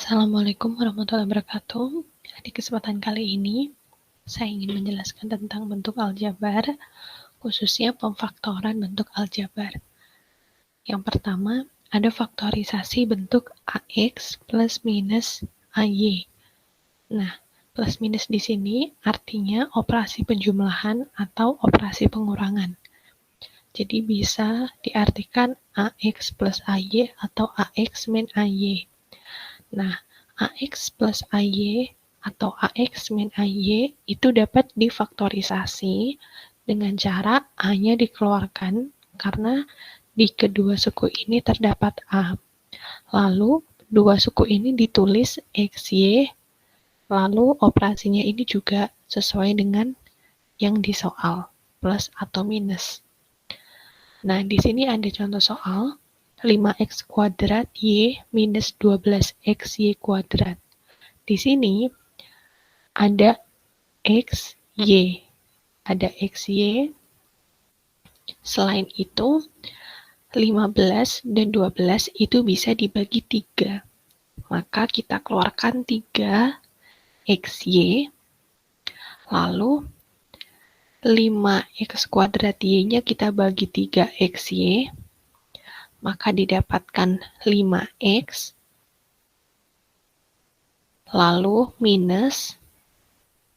Assalamualaikum warahmatullahi wabarakatuh. Di kesempatan kali ini, saya ingin menjelaskan tentang bentuk aljabar, khususnya pemfaktoran bentuk aljabar. Yang pertama, ada faktorisasi bentuk AX plus minus AY. Nah, plus minus di sini artinya operasi penjumlahan atau operasi pengurangan. Jadi bisa diartikan AX plus AY atau AX min AY. Nah, AX plus AY atau AX min AY itu dapat difaktorisasi dengan cara A-nya dikeluarkan karena di kedua suku ini terdapat A. Lalu, dua suku ini ditulis XY, lalu operasinya ini juga sesuai dengan yang di soal, plus atau minus. Nah, di sini ada contoh soal. 5x kuadrat Y minus 12xY kuadrat. Di sini ada X, Y. Ada XY. Selain itu, 15 dan 12 itu bisa dibagi 3. Maka kita keluarkan 3 XY. Lalu 5x kuadrat Y-nya kita bagi 3 XY. Maka didapatkan 5x, lalu minus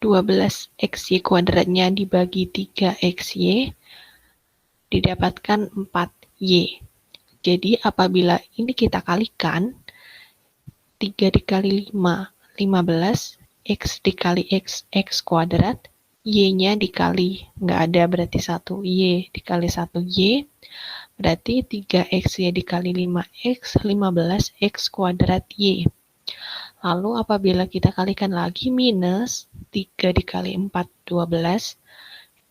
12xy kuadratnya dibagi 3xy, didapatkan 4y. Jadi apabila ini kita kalikan, 3 dikali 5, 15, x dikali x kuadrat, y-nya dikali, nggak ada berarti 1, y dikali 1y, berarti 3x dikali 5x, 15x kuadrat y. Lalu apabila kita kalikan lagi minus 3 dikali 4, 12,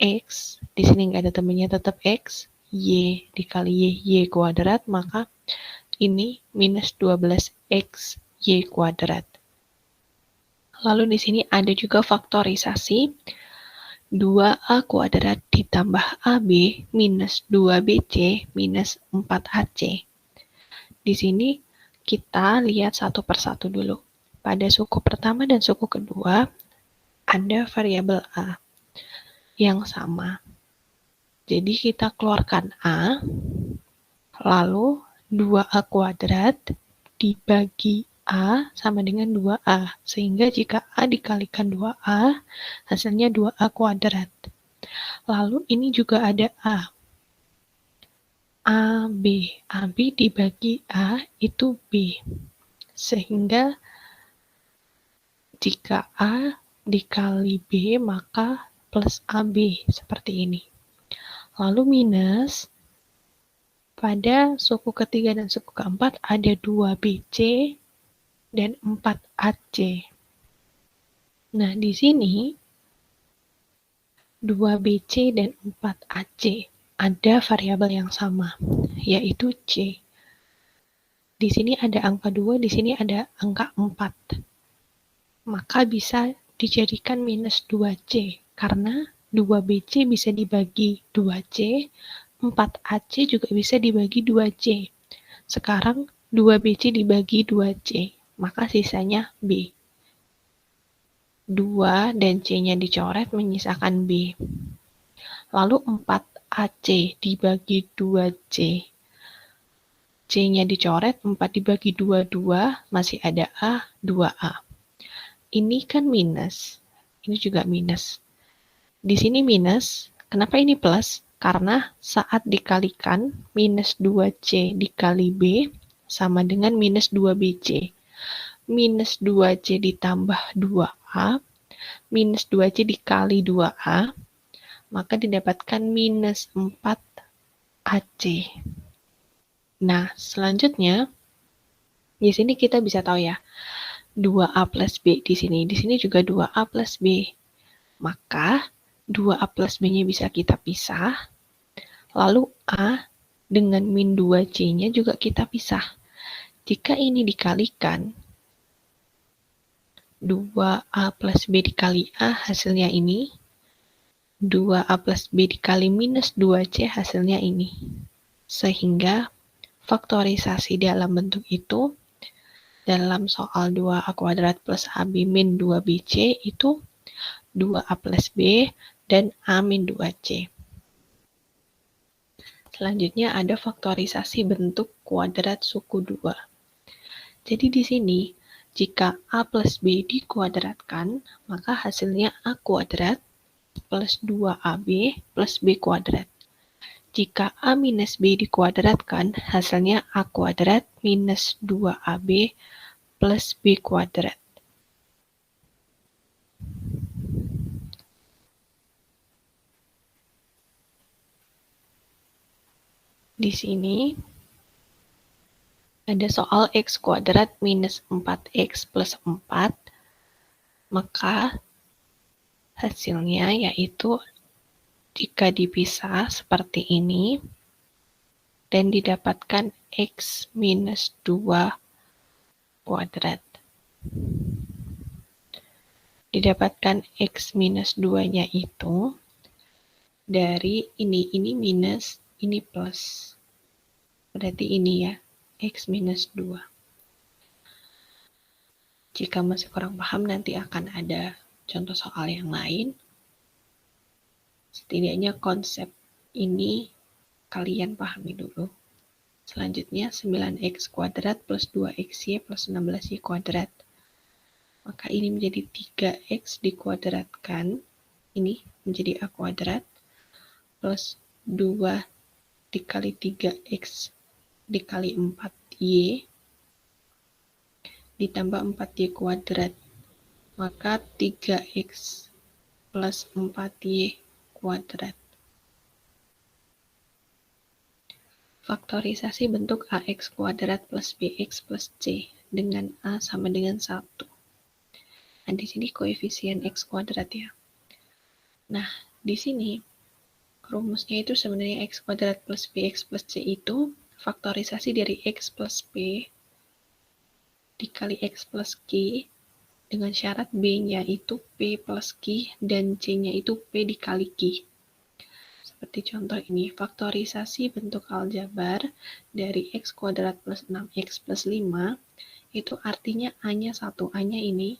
x, di sini nggak ada temannya tetap x, y dikali y kuadrat, maka ini minus 12x y kuadrat. Lalu di sini ada juga faktorisasi 2a kuadrat ditambah ab minus 2bc minus 4ac. Di sini kita lihat satu persatu dulu. Pada suku pertama dan suku kedua ada variabel a yang sama. Jadi kita keluarkan a, lalu 2a kuadrat dibagi a sama dengan 2a. Sehingga jika a dikalikan 2a, hasilnya 2a kuadrat. Lalu ini juga ada a. AB dibagi A itu B. Sehingga jika A dikali B maka plus AB seperti ini. Lalu minus pada suku ketiga dan suku keempat ada 2BC dan 4AC. Nah, di sini 2BC dan 4AC ada variabel yang sama, yaitu C. Di sini ada angka 2, di sini ada angka 4. Maka bisa dijadikan minus 2C, karena 2BC bisa dibagi 2C, 4AC juga bisa dibagi 2C. Sekarang 2BC dibagi 2C, maka sisanya B. 2 dan C-nya dicoret menyisakan B. Lalu 4AC dibagi 2C. C-nya dicoret, 4 dibagi 2, 2, masih ada A, 2A. Ini kan minus, ini juga minus. Di sini minus, kenapa ini plus? Karena saat dikalikan, minus 2C dikali B sama dengan minus 2BC. Minus 2C ditambah 2A, minus 2C dikali 2A, maka didapatkan minus 4AC. Nah, selanjutnya, di sini kita bisa tahu ya, 2A plus B di sini juga 2A plus B. Maka, 2A plus B-nya bisa kita pisah, lalu A dengan min 2C-nya juga kita pisah. Jika ini dikalikan, 2A plus B dikali A hasilnya ini, 2A plus B dikali minus 2C hasilnya ini. Sehingga faktorisasi dalam bentuk itu dalam soal 2A kuadrat plus AB min 2BC itu 2A plus B dan A min 2C. Selanjutnya ada faktorisasi bentuk kuadrat suku 2. Jadi di sini, jika A plus B dikuadratkan, maka hasilnya A kuadrat plus 2AB plus B kuadrat. Jika A minus B dikuadratkan, hasilnya A kuadrat minus 2AB plus B kuadrat. Di sini ada soal X kuadrat minus 4X plus 4, maka hasilnya yaitu jika dipisah seperti ini dan didapatkan X minus 2 kuadrat. Didapatkan X minus 2-nya itu dari ini minus, ini plus. Berarti ini ya, X minus 2. Jika masih kurang paham, nanti akan ada contoh soal yang lain. Setidaknya konsep ini kalian pahami dulu. Selanjutnya 9X kuadrat plus 2XY plus 16Y kuadrat. Maka ini menjadi 3X dikuadratkan, ini menjadi A kuadrat, plus 2 dikali 3X dikali 4Y, ditambah 4Y kuadrat, maka 3X plus 4Y kuadrat. Faktorisasi bentuk AX kuadrat plus BX plus C dengan A sama dengan 1. Nah, di sini koefisien X kuadrat ya. Nah, di sini rumusnya itu sebenarnya X kuadrat plus BX plus C itu faktorisasi dari X plus P dikali X plus Q dengan syarat B-nya itu P plus Q dan C-nya itu P dikali Q. Seperti contoh ini, faktorisasi bentuk aljabar dari X kuadrat plus 6X plus 5 itu artinya A-nya 1, A-nya ini,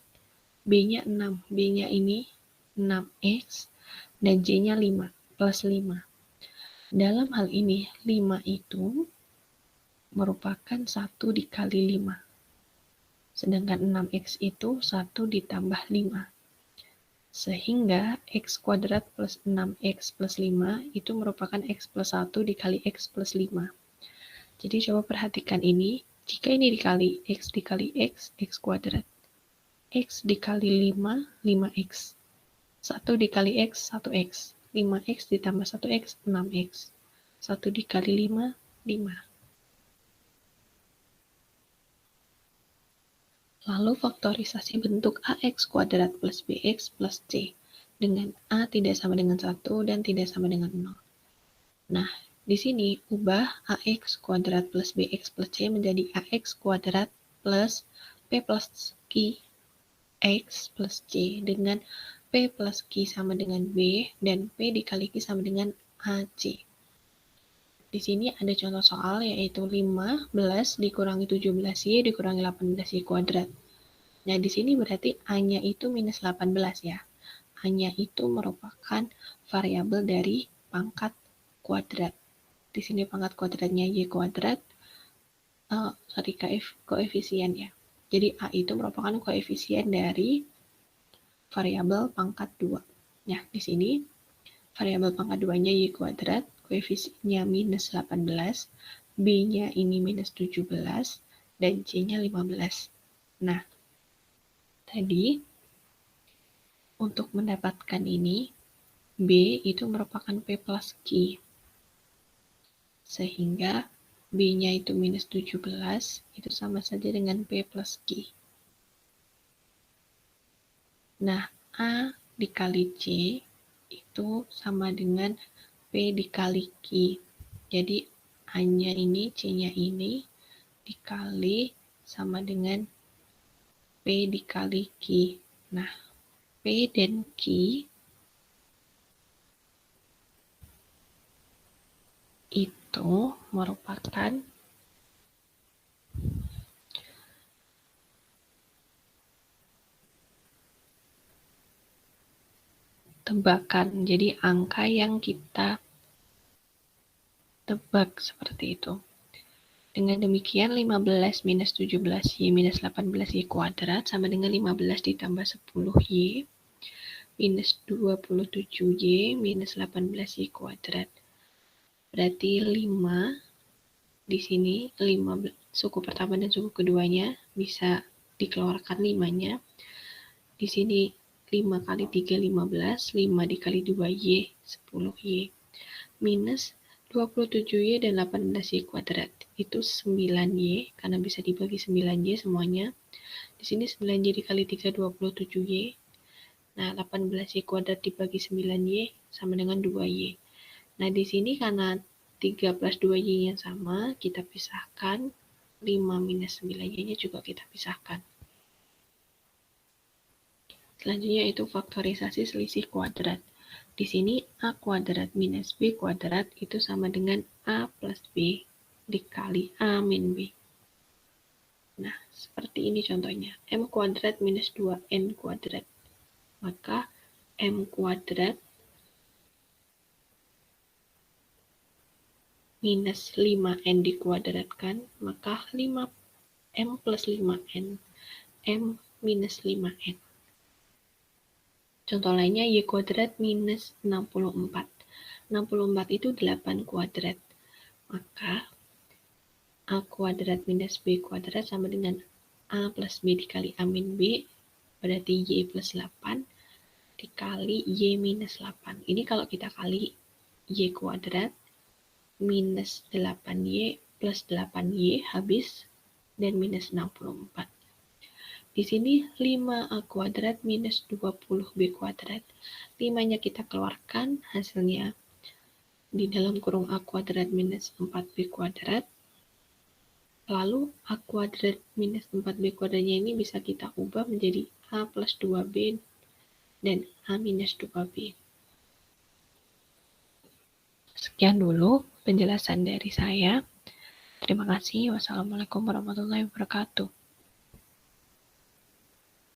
B-nya 6, B-nya ini 6X, dan J-nya 5, plus 5. Dalam hal ini, 5 itu merupakan 1 dikali 5. Sedangkan 6X itu 1 ditambah 5. Sehingga X kuadrat plus 6X plus 5 itu merupakan X plus 1 dikali X plus 5. Jadi coba perhatikan ini, jika ini dikali X dikali X, X kuadrat. X dikali 5, 5X. 1 dikali X, 1X. 5X ditambah 1X, 6X. 1 dikali 5, 5. Lalu faktorisasi bentuk AX kuadrat plus BX plus C dengan A tidak sama dengan 1 dan tidak sama dengan 0. Nah, di sini ubah AX kuadrat plus BX plus C menjadi AX kuadrat plus P plus Q X plus C dengan P plus Q sama dengan B dan P dikali Q sama dengan AC. Di sini ada contoh soal yaitu 15 dikurangi 17Y dikurangi 18Y kuadrat. Nah, di sini berarti A-nya itu minus 18 ya. A-nya itu merupakan variabel dari pangkat kuadrat. Di sini pangkat kuadratnya Y kuadrat, koefisien ya. Jadi A itu merupakan koefisien dari variabel pangkat 2. Nah, di sini variabel pangkat 2-nya Y kuadrat, koefisiennya minus 18, B-nya ini minus 17, dan C-nya 15. Nah, tadi untuk mendapatkan ini, B itu merupakan P plus Q. Sehingga B-nya itu minus 17, itu sama saja dengan P plus Q. Nah, A dikali C itu sama dengan P dikali Q. Jadi A-nya ini, C-nya ini dikali sama dengan P dikali Q. Nah, P dan Q itu merupakan tebakan, jadi angka yang kita tebak seperti itu. Dengan demikian 15 minus 17Y minus 18Y kuadrat sama dengan 15 ditambah 10Y minus 27Y minus 18Y kuadrat. Berarti 5 di sini, 5 suku pertama dan suku keduanya bisa dikeluarkan 5-nya. Di sini 5 kali 3, 15, 5 dikali 2Y, 10Y, minus 27Y dan 18Y kuadrat. Itu 9Y, karena bisa dibagi 9Y semuanya. Di sini 9Y dikali 3, 27Y. Nah, 18Y kuadrat dibagi 9Y sama dengan 2Y. Nah, di sini karena 3 plus 2Y yang sama, kita pisahkan. 5 minus 9Y-nya juga kita pisahkan. Selanjutnya itu faktorisasi selisih kuadrat. Di sini A kuadrat minus B kuadrat itu sama dengan A plus B dikali A min B. Nah, seperti ini contohnya. M kuadrat minus 2N kuadrat. Maka M kuadrat minus 5N dikuadratkan, maka 5M plus 5N. M minus 5N. Contoh lainnya, Y kuadrat minus 64. 64 itu 8 kuadrat. Maka A kuadrat minus B kuadrat sama dengan A plus B dikali A min B, berarti Y plus 8 dikali Y minus 8. Ini kalau kita kali Y kuadrat minus 8Y plus 8Y habis dan minus 64. Di sini 5A kuadrat minus 20B kuadrat. 5-nya kita keluarkan, hasilnya di dalam kurung A kuadrat minus 4B kuadrat. Lalu A kuadrat minus 4B kuadratnya ini bisa kita ubah menjadi A plus 2B dan A minus 2B. Sekian dulu penjelasan dari saya. Terima kasih. Wassalamualaikum warahmatullahi wabarakatuh.